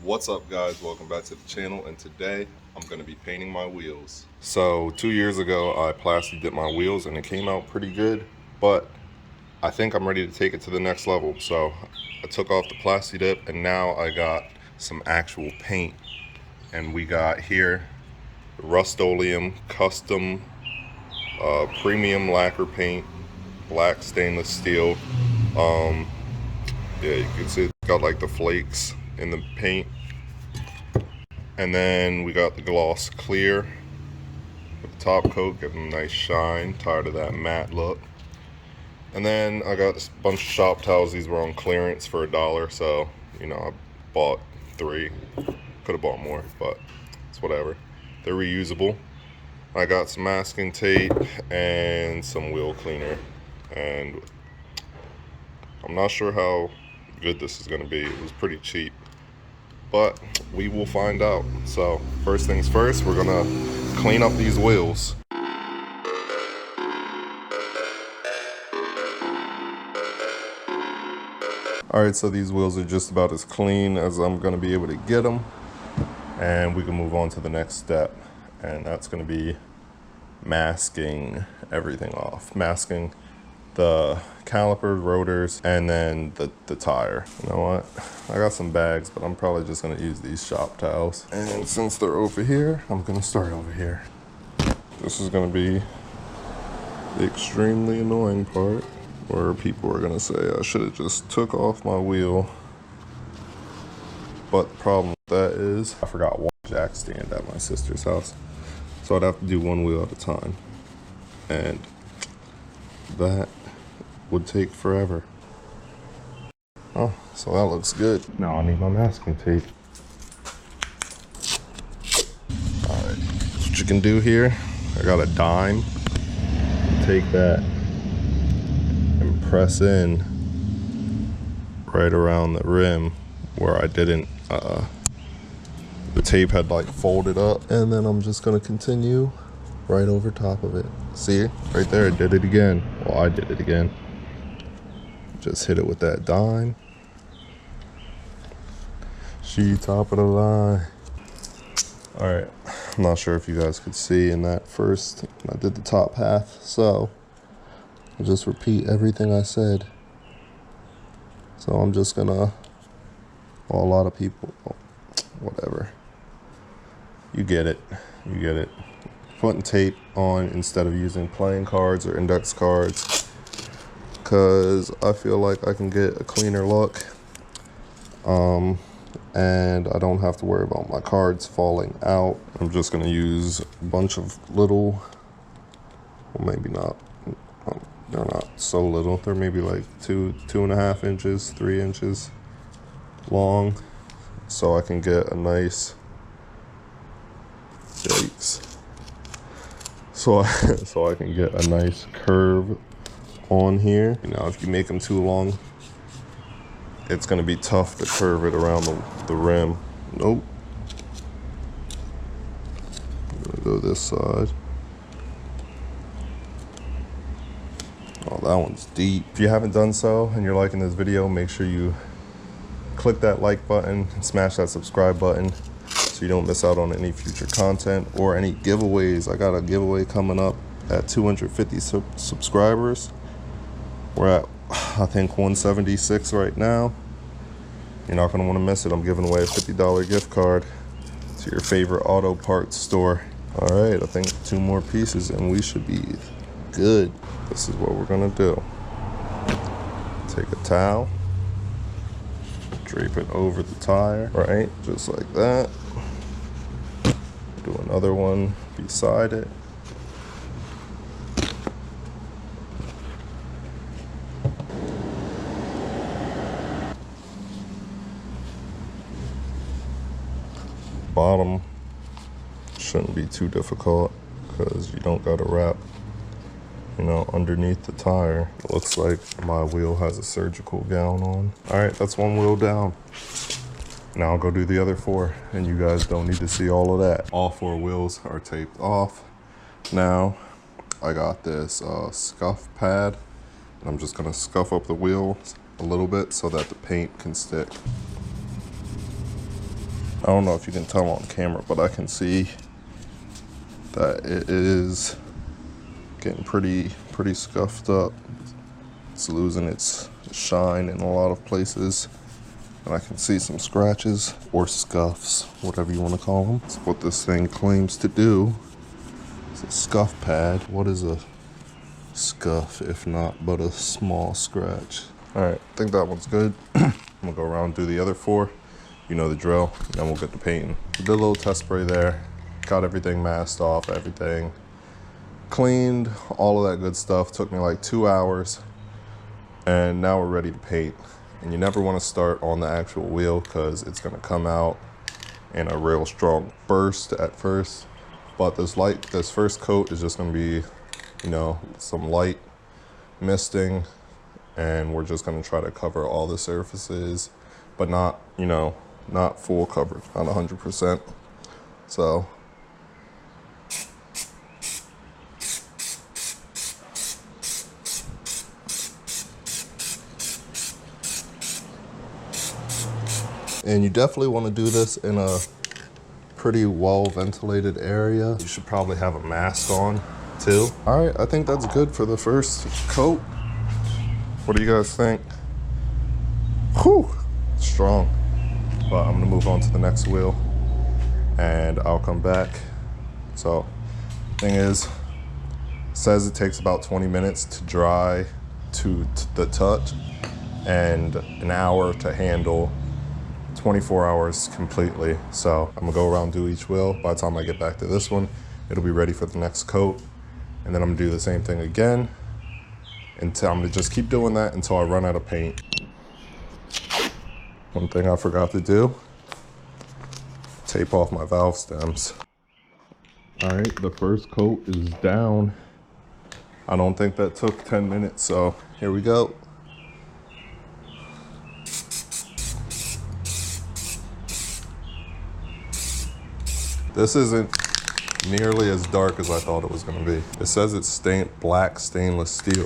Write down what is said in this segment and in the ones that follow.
What's up, guys? Welcome back to the channel, and today I'm going to be painting my wheels. So 2 years ago I plastic dipped my wheels and it came out pretty good, but I think I'm ready to take it to the next level. So I took off the plastic dip and now I got some actual paint, and we got here Rust-Oleum custom premium lacquer paint, black stainless steel. Yeah, you can see it's got like the flakes in the paint. And then we got the gloss clear with the top coat, giving a nice shine, tired of that matte look. And then I got a bunch of shop towels. These were on clearance for $1, so I bought 3. Could have bought more, but it's whatever. They're reusable. I got some masking tape and some wheel cleaner, and I'm not sure how good this is going to be. It was pretty cheap, but we will find out. So first things first, we're gonna clean up these wheels. Alright, so these wheels are just about as clean as I'm gonna be able to get them, and we can move on to the next step, and that's gonna be masking everything off. Masking the calipers, rotors, and then the tire. You know what? I got some bags, but I'm probably just gonna use these shop towels. And since they're over here, I'm gonna start over here. This is gonna be the extremely annoying part, where people are gonna say I should have just took off my wheel. But the problem with that is I forgot one jack stand at my sister's house, so I'd have to do one wheel at a time, and that would take forever. Oh, so that looks good. Now I need my masking tape. Alright, what you can do here, I got a dime. Take that and press in right around the rim where I didn't, the tape had like folded up, and then I'm just gonna continue right over top of it. See, right there, it did it again. Well, I did it again. Just hit it with that dime. She top of the line. All right, I'm not sure if you guys could see in that first, I did the top half, so I'll just repeat everything I said. So I'm just gonna, well, a lot of people, whatever. You get it, you get it. Putting tape on instead of using playing cards or index cards, because I feel like I can get a cleaner look, and I don't have to worry about my cards falling out. I'm just going to use a bunch of little, well, maybe not, they're not so little, they're maybe like 2.5 inches, 3 inches long, so I can get a nice, yikes, so I can get a nice curve on here. If you make them too long, it's going to be tough to curve it around the rim. Nope. I'm going to go this side. Oh, that one's deep. If you haven't done so and you're liking this video, make sure you click that like button and smash that subscribe button so you don't miss out on any future content or any giveaways. I got a giveaway coming up at 250 subscribers. We're at, I think, 176 right now. You're not going to want to miss it. I'm giving away a $50 gift card to your favorite auto parts store. All right, I think 2 more pieces and we should be good. This is what we're going to do. Take a towel, drape it over the tire, right? Just like that. Do another one beside it. Bottom shouldn't be too difficult because you don't got to wrap, underneath the tire. It looks like my wheel has a surgical gown on. All right, that's one wheel down. Now I'll go do the other 4, and you guys don't need to see all of that. All 4 wheels are taped off. Now I got this scuff pad, and I'm just gonna scuff up the wheels a little bit so that the paint can stick. I don't know if you can tell on camera, but I can see that it is getting pretty scuffed up. It's losing its shine in a lot of places. And I can see some scratches or scuffs, whatever you want to call them. It's what this thing claims to do. It's a scuff pad. What is a scuff if not but a small scratch? All right, I think that one's good. I'm gonna go around and do the other 4. You know the drill, and then we'll get to painting. Did a little test spray there. Got everything masked off, everything cleaned, all of that good stuff. Took me like 2 hours. And now we're ready to paint. And you never want to start on the actual wheel because it's going to come out in a real strong burst at first. But this first coat is just going to be, you know, some light misting, and we're just going to try to cover all the surfaces, but not, you know, not full coverage, not 100%. So and you definitely want to do this in a pretty well ventilated area. You should probably have a mask on too. All right, I think that's good for the first coat. What do you guys think? Whew, strong. But I'm gonna move on to the next wheel and I'll come back. So, thing is, it says it takes about 20 minutes to dry to the touch and an hour to handle, 24 hours completely. So I'm gonna go around and do each wheel. By the time I get back to this one, it'll be ready for the next coat. And then I'm gonna do the same thing again until I'm gonna just keep doing that until I run out of paint. One thing I forgot to do, tape off my valve stems. All right, the first coat is down. I don't think that took 10 minutes, so here we go. This isn't nearly as dark as I thought it was gonna be. It says it's black stainless steel.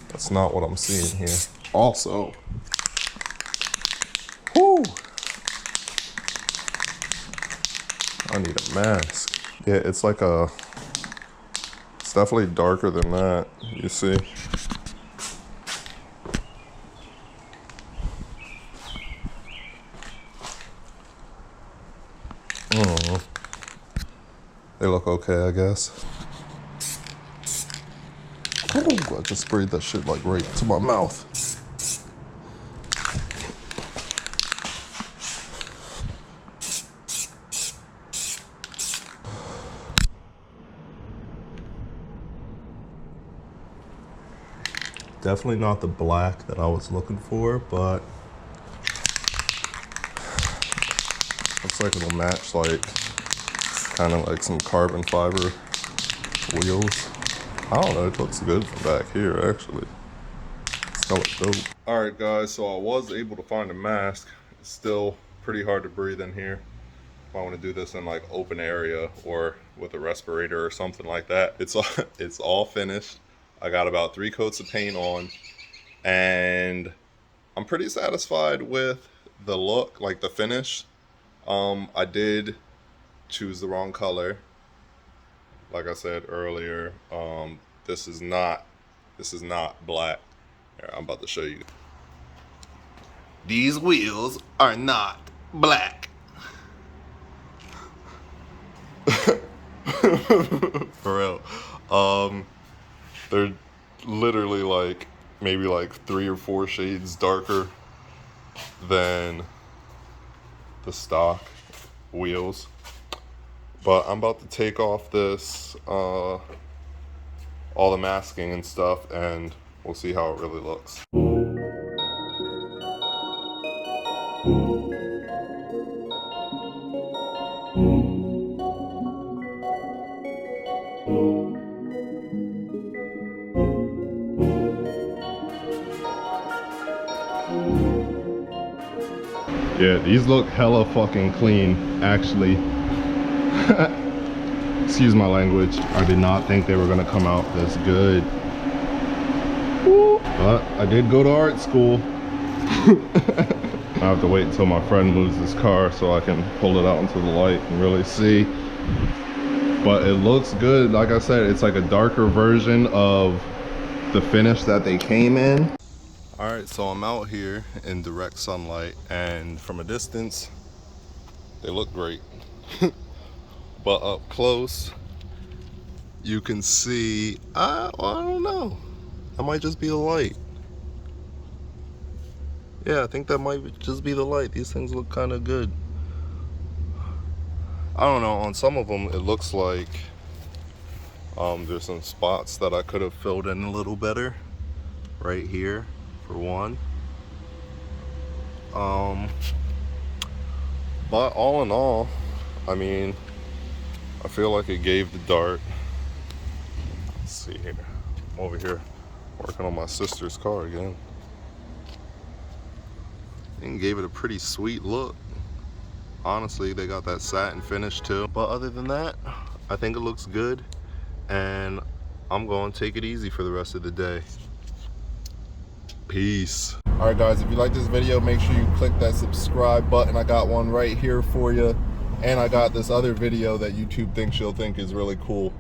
That's not what I'm seeing here. Also, whoo, I need a mask. Yeah, it's like it's definitely darker than that, you see? They look okay, I guess. Oh, I just sprayed that shit like right to my mouth. Definitely not the black that I was looking for, but looks like it'll match like kind of like some carbon fiber wheels. I don't know, it looks good from back here actually. It's gonna look dope. All right guys, so I was able to find a mask. It's still pretty hard to breathe in here. If I want to do this in like open area or with a respirator or something like that. It's all finished. I got about 3 coats of paint on and I'm pretty satisfied with the look, like the finish. I did choose the wrong color. Like I said earlier, this is not black. Here, I'm about to show you. These wheels are not black. For real. They're literally like maybe like 3 or 4 shades darker than the stock wheels. But I'm about to take off this, all the masking and stuff, and we'll see how it really looks. Yeah, these look hella fucking clean, actually. Excuse my language. I did not think they were gonna come out this good. But I did go to art school. I have to wait until my friend moves his car so I can pull it out into the light and really see. But it looks good. Like I said, it's like a darker version of the finish that they came in. All right, so I'm out here in direct sunlight, and from a distance, they look great. But up close, you can see, I don't know. That might just be the light. Yeah, I think that might just be the light. These things look kind of good. I don't know, on some of them, it looks like there's some spots that I could have filled in a little better. Right here, for one. But all in all, I mean, I feel like it gave the dart. Let's see here. I'm over here working on my sister's car again. And gave it a pretty sweet look. Honestly, they got that satin finish too. But other than that, I think it looks good. And I'm going to take it easy for the rest of the day. Peace. All right, guys, if you like this video, make sure you click that subscribe button. I got one right here for you. And I got this other video that YouTube thinks you'll think is really cool.